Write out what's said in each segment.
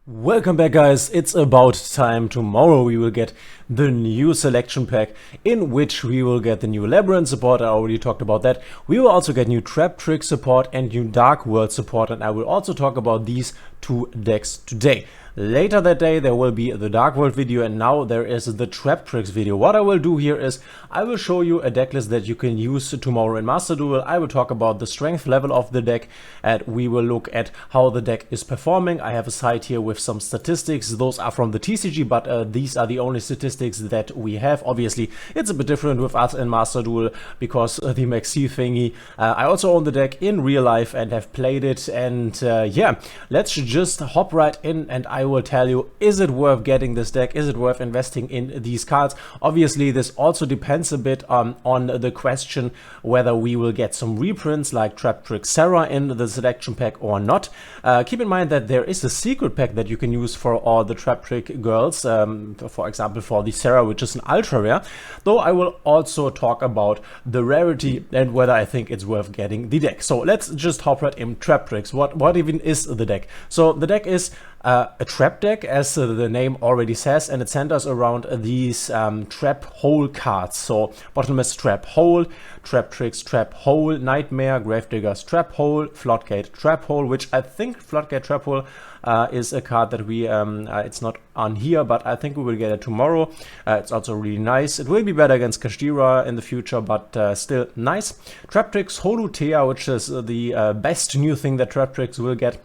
Welcome back, guys. It's about time. Tomorrow we will get the new selection pack in which we will get the new Labyrinth support. I already talked about that. We will also get new Traptrix support and new Dark World support, and I will also talk about these two decks today. Later that day there will be the Dark World video, and now there is the Traptrix video. What I will do here is I will show you a deck list that you can use tomorrow in Master Duel. I will talk about the strength level of the deck, and we will look at how the deck is performing. I have a site here with some statistics. Those are from the TCG, but these are the only statistics that we have. Obviously it's a bit different with us in Master Duel because the Maxi thingy. I also own the deck in real life and have played it, and yeah, let's just hop right in and I will tell you, is it worth getting this deck? Is it worth investing in these cards? Obviously this also depends a bit on the question whether we will get some reprints like Traptrix Sarah in the selection pack or not. Keep in mind that there is a secret pack that you can use for all the Traptrix girls, for example for the Sarah, which is an ultra rare, though I will also talk about the rarity and whether I think it's worth getting the deck. So let's just hop right in. Traptrix, what even is the deck? So the deck is a trap deck, as the name already says, and it centers around these trap hole cards. So Bottomless Trap Hole, Traptrix Trap Hole, Nightmare, Gravedigger's Trap Hole, Floodgate Trap Hole, which I think Floodgate Trap Hole is a card that we, it's not on here, but I think we will get it tomorrow. It's also really nice. It will be better against Kashtira in the future, but still nice. Traptrix Holutea, which is the best new thing that Traptrix will get.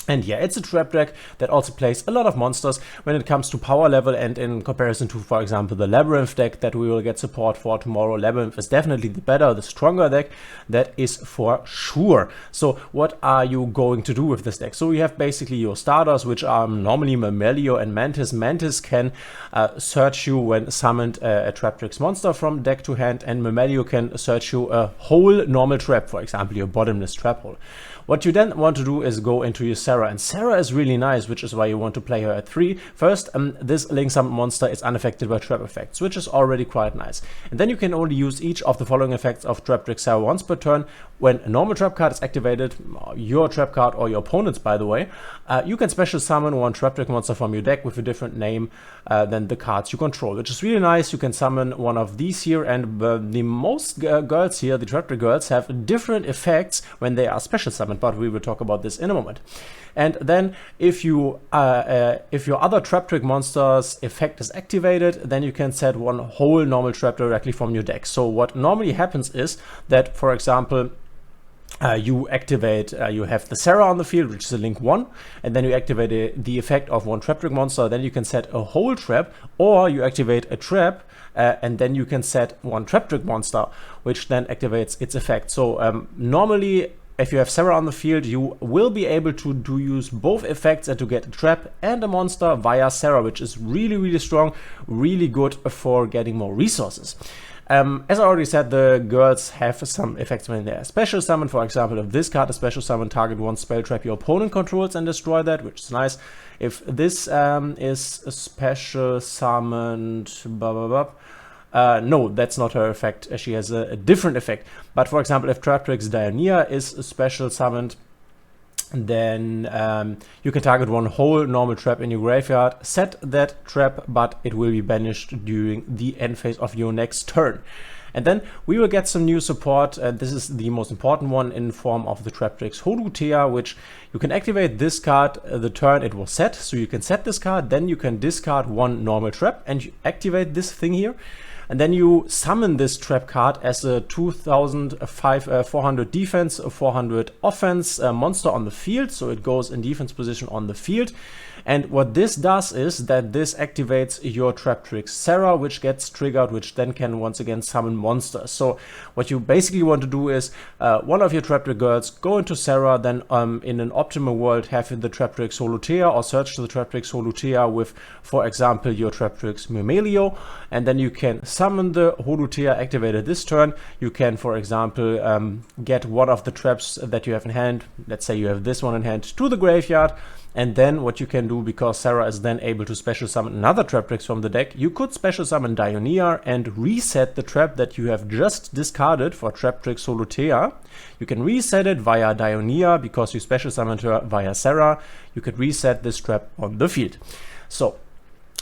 And yeah, it's a trap deck that also plays a lot of monsters when it comes to power level, and in comparison to, for example, the Labyrinth deck that we will get support for tomorrow. Labyrinth is definitely the better, the stronger deck, that is for sure. So what are you going to do with this deck? So you have basically your starters, which are normally Mamelio and Mantis. Mantis can search you when summoned a Traptrix monster from deck to hand, and Mamelio can search you a whole normal trap, for example your Bottomless Trap Hole. What you then want to do is go into your Sarah, and Sarah is really nice, which is why you want to play her at 3. First, this Link Summoned monster is unaffected by trap effects, which is already quite nice. And then you can only use each of the following effects of Traptrix Sarah once per turn. When a normal trap card is activated, your trap card or your opponent's, by the way, you can special summon one Traptrix monster from your deck with a different name than the cards you control, which is really nice. You can summon one of these here, and the most girls here, the Traptrix girls, have different effects when they are special summoned, but we will talk about this in a moment. And then if your other Traptrix monster's effect is activated, then you can set one whole normal trap directly from your deck. So what normally happens is that, for example, you activate, you have the Sarah on the field, which is a Link 1, and then you activate the effect of one Traptrix monster. Then you can set a whole trap, or you activate a trap, and then you can set one Traptrix monster, which then activates its effect. So normally, if you have Sarah on the field, you will be able to use both effects and to get a trap and a monster via Sarah, which is really, really strong, really good for getting more resources. As I already said, the girls have some effects when they are special summoned. For example, if this card is special summoned, target one spell trap your opponent controls and destroy that, which is nice. If this is special summoned, no, that's not her effect. She has a different effect. But for example, if Traptrix Diania is special summoned, then you can target one whole normal trap in your graveyard, set that trap, but it will be banished during the end phase of your next turn. And then we will get some new support. This is the most important one in form of the Traptrix Holutea, which you can activate this card the turn it was set. So you can set this card, then you can discard one normal trap and you activate this thing here. And then you summon this trap card as a 400 defense, 400 offense monster on the field. So it goes in defense position on the field. And what this does is that this activates your Traptrix Sarah, which gets triggered, which then can once again summon monsters. So what you basically want to do is one of your Traptrix girls go into Sarah, then in an optimal world have the Traptrix Holutea, or search the Traptrix Holutea with, for example, your Traptrix Mamelio, and then you can summon the Holutea activated this turn, you can, for example, get one of the traps that you have in hand, let's say you have this one in hand, to the graveyard. And then what you can do, because Sarah is then able to special summon another Traptrix from the deck, you could special summon Dioneer and reset the trap that you have just discarded for Traptrix Holutea. You can reset it via Dioneer because you special summoned her via Sarah. You could reset this trap on the field. So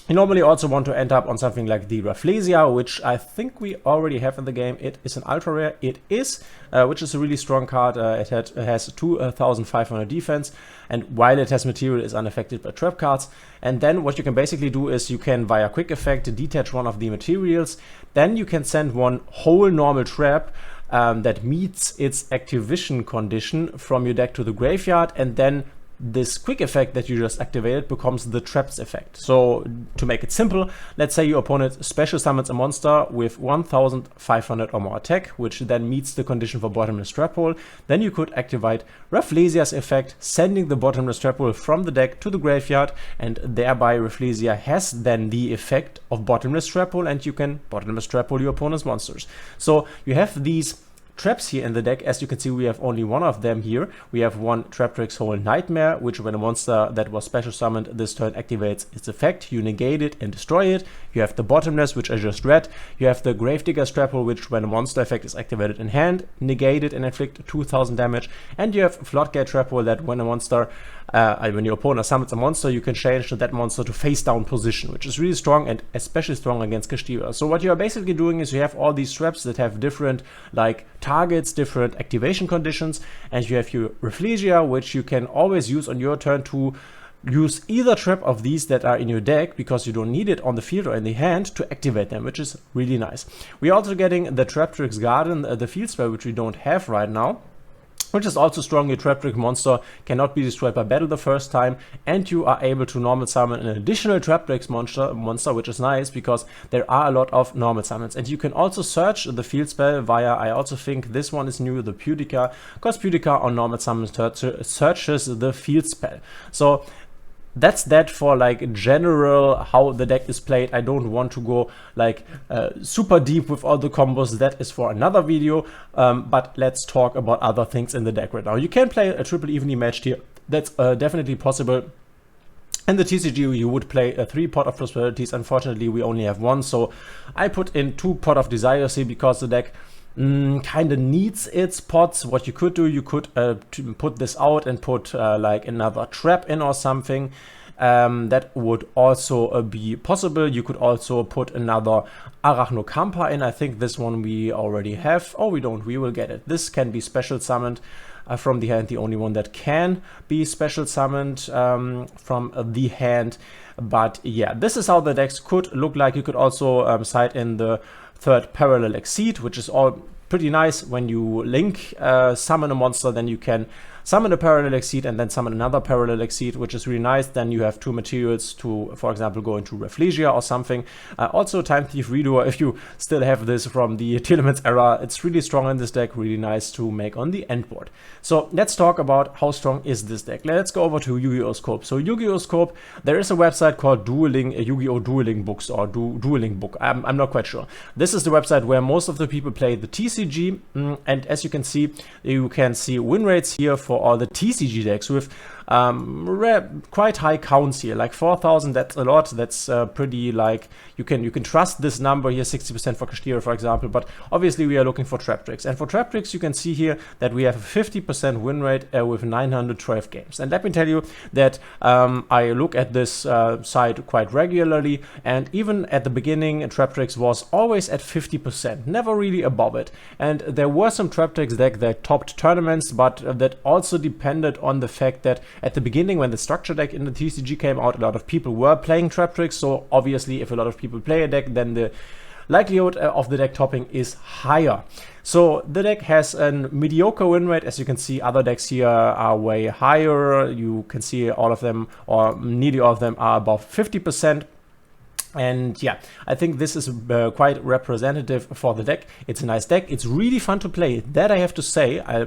you normally also want to end up on something like the Rafflesia, which I think we already have in the game. It is an ultra rare. It is, which is a really strong card. It has 2,500 defense, and while it has material, is unaffected by trap cards. And then what you can basically do is you can, via quick effect, detach one of the materials. Then you can send one whole normal trap that meets its activation condition from your deck to the graveyard, and then this quick effect that you just activated becomes the traps effect. So to make it simple, let's say your opponent special summons a monster with 1500 or more attack, which then meets the condition for bottomless trap hole. Then you could activate Rafflesia's effect, sending the bottomless trap hole from the deck to the graveyard, and thereby Rafflesia has then the effect of bottomless trap hole, and you can bottomless trap hole your opponent's monsters. So you have these traps here in the deck. As you can see, we have only one of them here. We have one Traptrix Hole Nightmare, which when a monster that was special summoned this turn activates its effect, you negate it and destroy it. You have the Bottomless, which I just read. You have the Gravedigger's Trap Hole, which when a monster effect is activated in hand, negate it and inflict 2000 damage. And you have Floodgate Trap Hole, that when a monster, when your opponent summons a monster, you can change that monster to face down position, which is really strong and especially strong against Kashtira. So what you are basically doing is you have all these traps that have different like targets, different activation conditions, and you have your Rafflesia, which you can always use on your turn to use either trap of these that are in your deck, because you don't need it on the field or in the hand, to activate them, which is really nice. We're also getting the Traptrix Garden, the field spell, which we don't have right now, which is also strong. Your Traptrix monster cannot be destroyed by battle the first time, and you are able to normal summon an additional Traptrix monster, which is nice because there are a lot of normal summons. And you can also search the field spell via, I also think this one is new, the Pudica, because Pudica on normal summons searches the field spell. So that's that for like general how the deck is played. I don't want to go like super deep with all the combos. That is for another video, but let's talk about other things in the deck right now. You can play a triple evenly matched here. That's definitely possible. In the TCG you would play a 3 Pot of Prosperities. Unfortunately we only have one, so I put in 2 Pot of Desires here because the deck kind of needs its pots. What you could do, you could put this out and put like another trap in or something. That would also be possible. You could also put another Arachnocampa in. I think this one we already have. Oh, we don't. We will get it. This can be special summoned from the hand. The only one that can be special summoned from the hand. But yeah, this is how the decks could look like. You could also side in the third Parallel Exceed, which is all pretty nice. When you link summon a monster, then you can summon a Parallel Exceed and then summon another Parallel Exceed, which is really nice. Then you have 2 materials to, for example, go into Rafflesia or something. Also Time Thief Redoer, if you still have this from the Telements era, it's really strong in this deck, really nice to make on the end board. So let's talk about how strong is this deck. Let's go over to Yu-Gi-Oh! Scope. So Yu-Gi-Oh! Scope, there is a website called Yu-Gi-Oh! Dueling Books, or Dueling Book. I'm not quite sure. This is the website where most of the people play the TCG, and as you can see win rates here for all the TCG decks with quite high counts here, like 4,000. That's a lot. That's pretty, like, you can trust this number here, 60% for Kashtira, for example. But obviously we are looking for Traptrix, and for Traptrix you can see here that we have a 50% win rate with 912 games. And let me tell you that I look at this site quite regularly, and even at the beginning Traptrix was always at 50%, never really above it. And there were some Traptrix deck that topped tournaments, but that also depended on the fact that at the beginning, when the structure deck in the TCG came out, a lot of people were playing Traptrix. So obviously if a lot of people play a deck, then the likelihood of the deck topping is higher. So the deck has a mediocre win rate. As you can see, other decks here are way higher. You can see all of them, or nearly all of them, are above 50%. And yeah, I think this is quite representative for the deck. It's a nice deck. It's really fun to play. That I have to say. I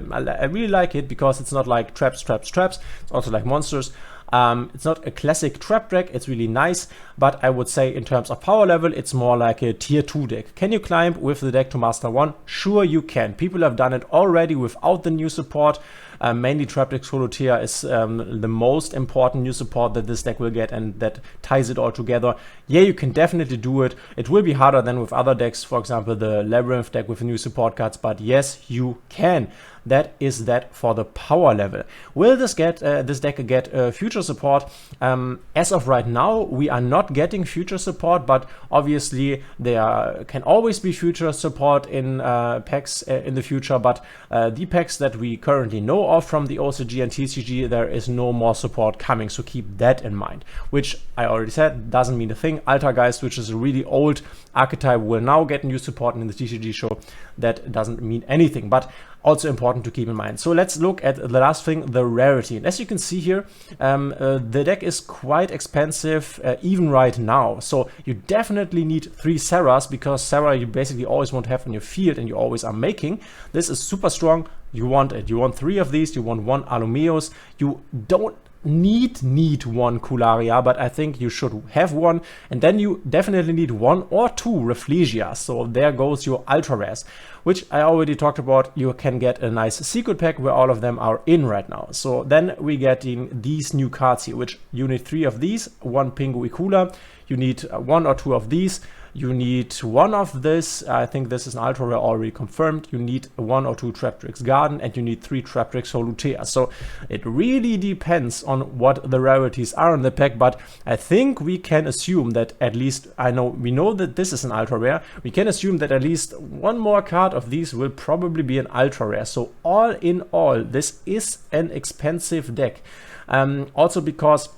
really like it because it's not like traps. It's also like monsters. It's not a classic trap deck, it's really nice, but I would say in terms of power level, it's more like a tier 2 deck. Can you climb with the deck to Master 1? Sure you can. People have done it already without the new support. Mainly Traptrix Support is the most important new support that this deck will get, and that ties it all together. Yeah, you can definitely do it. It will be harder than with other decks, for example the Labyrinth deck with new support cards, but yes, you can. That is that for the power level. Will this deck get future support? As of right now, we are not getting future support, but obviously there can always be future support in packs in the future. But the packs that we currently know of from the OCG and TCG, there is no more support coming, so keep that in mind. Which I already said doesn't mean a thing. Altergeist, which is a really old archetype, will now get new support in the TCG show. That doesn't mean anything, but also important to keep in mind. So let's look at the last thing, the Rarity. And as you can see here, the deck is quite expensive even right now. So you definitely need 3 Sarahs, because Sarah you basically always want to have in your field and you always are making. This is super strong. You want it. You want 3 of these. You want 1 Alumeos. You don't need 1 Kularia, but I think you should have 1, and then you definitely need 1 or 2 Rafflesia. So there goes your ultra rares, which I already talked about. You can get a nice secret pack where all of them are in right now. So then we get in these new cards here, which you need 3 of these, 1 Pingu Ikula, you need 1 or 2 of these, you need 1 of this, I think this is an ultra rare already confirmed, you need 1 or 2 Traptrix Garden, and you need 3 Traptrix Solutea. So it really depends on what the rarities are in the pack, but I think we can assume that at least, we know that this is an ultra rare, we can assume that at least 1 more card of these will probably be an ultra rare. So all in all, this is an expensive deck. Also because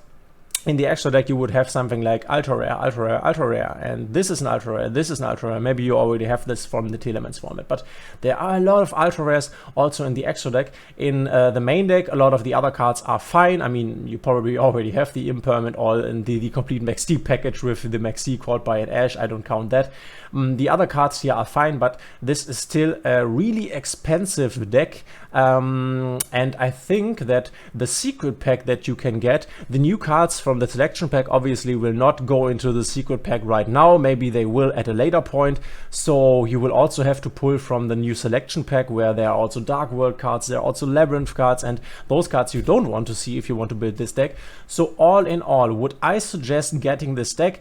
in the extra deck you would have something like ultra rare, ultra rare, ultra rare, and this is an ultra rare, this is an ultra rare. Maybe you already have this from the Telemans format, but there are a lot of ultra rares also in the extra deck. In the main deck, a lot of the other cards are fine. I mean, you probably already have the Impermanent all in the complete Max D package with the Max D called by an Ash. I don't count that. The other cards here are fine, but this is still a really expensive deck. And I think that the secret pack that you can get, the new cards from the selection pack obviously will not go into the secret pack right now. Maybe they will at a later point. So you will also have to pull from the new selection pack, where there are also Dark World cards, there are also Labyrinth cards, and those cards you don't want to see if you want to build this deck. So all in all, would I suggest getting this deck?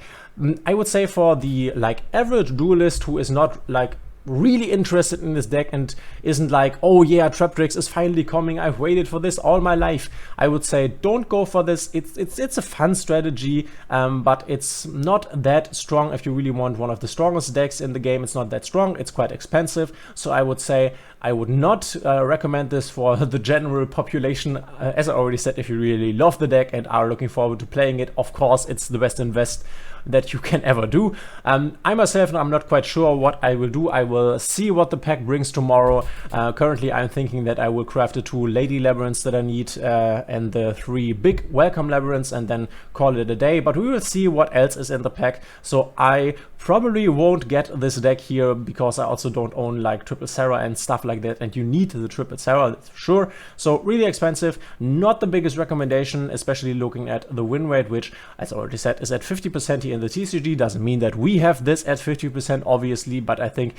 I would say for the average duelist who is not really interested in this deck and isn't like, oh yeah, Traptrix is finally coming, I've waited for this all my life, I would say don't go for this. It's a fun strategy, but it's not that strong. If you really want one of the strongest decks in the game, it's not that strong, it's quite expensive. So I would say I would not recommend this for the general population. As I already said, if you really love the deck and are looking forward to playing it, of course it's the best invest that you can ever do. I myself, I'm not quite sure what I will do. I will see what the pack brings tomorrow. Currently I'm thinking that I will craft the 2 Lady Labyrinths that I need and the 3 big Welcome Labyrinths, and then call it a day. But we will see what else is in the pack. So I probably won't get this deck here, because I also don't own Triple Sarah and stuff like that, and you need the Triple Sarah, that's for sure. So really expensive, not the biggest recommendation, especially looking at the win rate, which, as I already said, is at 50% here in the TCG. Doesn't mean that we have this at 50% obviously, but I think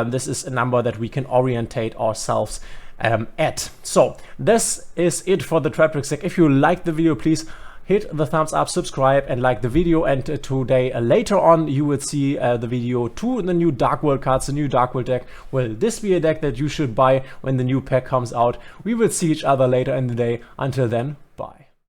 this is a number that we can orientate ourselves at. So this is it for the Traptrix deck. If you liked the video, please hit the thumbs up, subscribe, and like the video. And today later on you will see the video to the new Dark World cards, the new Dark World deck. Will this be a deck that you should buy when the new pack comes out? We will see each other later in the day. Until then, bye.